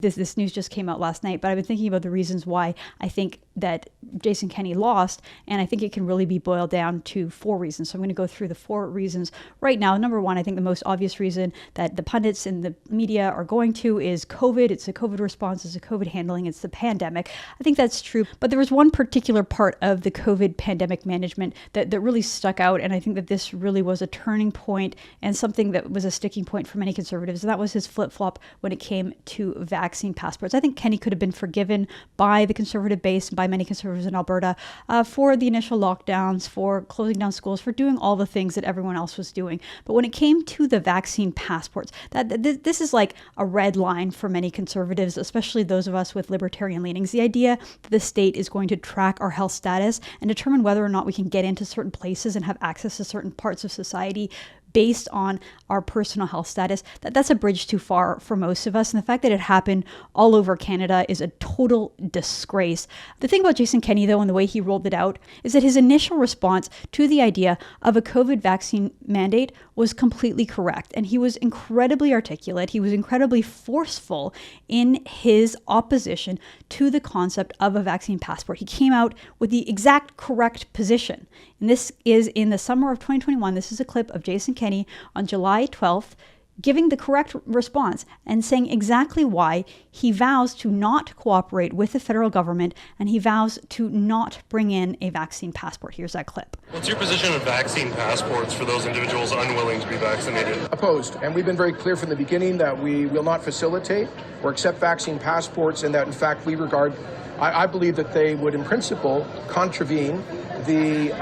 This news just came out last night, but I've been thinking about the reasons why I think that Jason Kenney lost, and I think it can really be boiled down to 4 reasons. So I'm going to go through the 4 reasons right now. Number 1, I think the most obvious reason that the pundits and the media are going to is COVID. It's a COVID response, it's a COVID handling, it's the pandemic. I think that's true, but there was one particular part of the COVID pandemic management that really stuck out, and I think that this really was a turning point and something that was a sticking point for many Conservatives, and that was his flip-flop when it came to vaccine passports. I think Kenney could have been forgiven by the Conservative base and by many Conservatives in Alberta for the initial lockdowns, for closing down schools, for doing all the things that everyone else was doing. But when it came to the vaccine passports, this is like a red line for many Conservatives, especially those of us with libertarian leanings. The idea that the state is going to track our health status and determine whether or not we can get into certain places and have access to certain parts of society based on our personal health status, that's a bridge too far for most of us. And the fact that it happened all over Canada is a total disgrace. The thing about Jason Kenney, though, and the way he rolled it out, is that his initial response to the idea of a COVID vaccine mandate was completely correct. And he was incredibly articulate. He was incredibly forceful in his opposition to the concept of a vaccine passport. He came out with the exact correct position. And this is in the summer of 2021. This is a clip of Jason Kenney on July 12th giving the correct response and saying exactly why he vows to not cooperate with the federal government and he vows to not bring in a vaccine passport. Here's that clip. What's your position on vaccine passports for those individuals unwilling to be vaccinated? Opposed. And we've been very clear from the beginning that we will not facilitate or accept vaccine passports, and that, in fact, we regard, I believe that they would, in principle, contravene the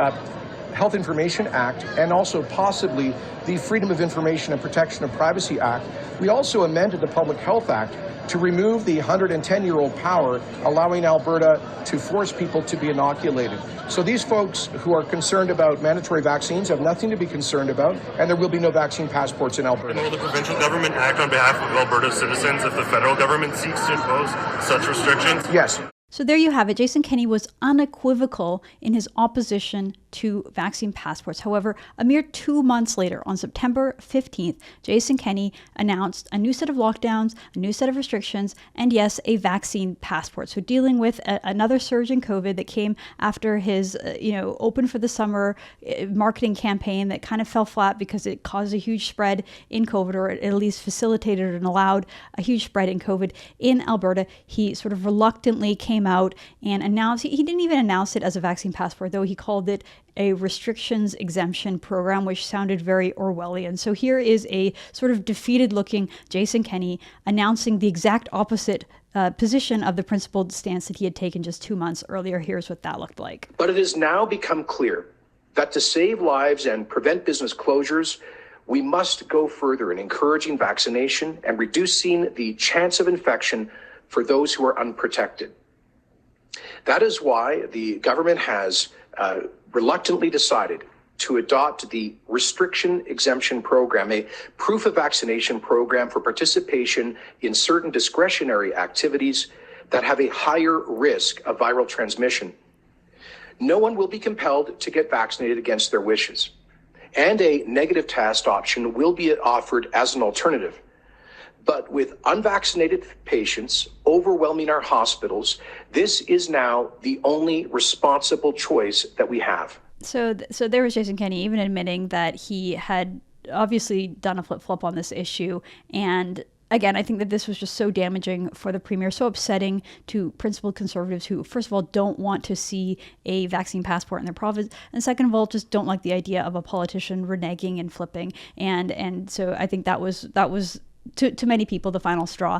Health Information Act and also possibly the Freedom of Information and Protection of Privacy Act. We also amended the Public Health Act to remove the 110-year-old power allowing Alberta to force people to be inoculated. So these folks who are concerned about mandatory vaccines have nothing to be concerned about, and there will be no vaccine passports in Alberta. And will the provincial government act on behalf of Alberta citizens if the federal government seeks to impose such restrictions? Yes. So there you have it. Jason Kenney was unequivocal in his opposition to vaccine passports. However, a mere 2 months later, on September 15th, Jason Kenney announced a new set of lockdowns, a new set of restrictions, and yes, a vaccine passport. So dealing with another surge in COVID that came after his, open for the summer marketing campaign that kind of fell flat because it caused a huge spread in COVID, or it at least facilitated and allowed a huge spread in COVID in Alberta. He sort of reluctantly came out and announced, he didn't even announce it as a vaccine passport, though he called it a restrictions exemption program, which sounded very Orwellian. So here is a sort of defeated looking Jason Kenney announcing the exact opposite position of the principled stance that he had taken just 2 months earlier. Here's what that looked like. But it has now become clear that to save lives and prevent business closures, we must go further in encouraging vaccination and reducing the chance of infection for those who are unprotected. That is why the government has reluctantly decided to adopt the restriction exemption program, a proof of vaccination program for participation in certain discretionary activities that have a higher risk of viral transmission. No one will be compelled to get vaccinated against their wishes, and a negative test option will be offered as an alternative. But with unvaccinated patients overwhelming our hospitals, this is now the only responsible choice that we have. So there was Jason Kenney even admitting that he had obviously done a flip-flop on this issue. And again, I think that this was just so damaging for the Premier, so upsetting to principled Conservatives who, first of all, don't want to see a vaccine passport in their province, and second of all, just don't like the idea of a politician reneging and flipping. And so I think that was to many people the final straw.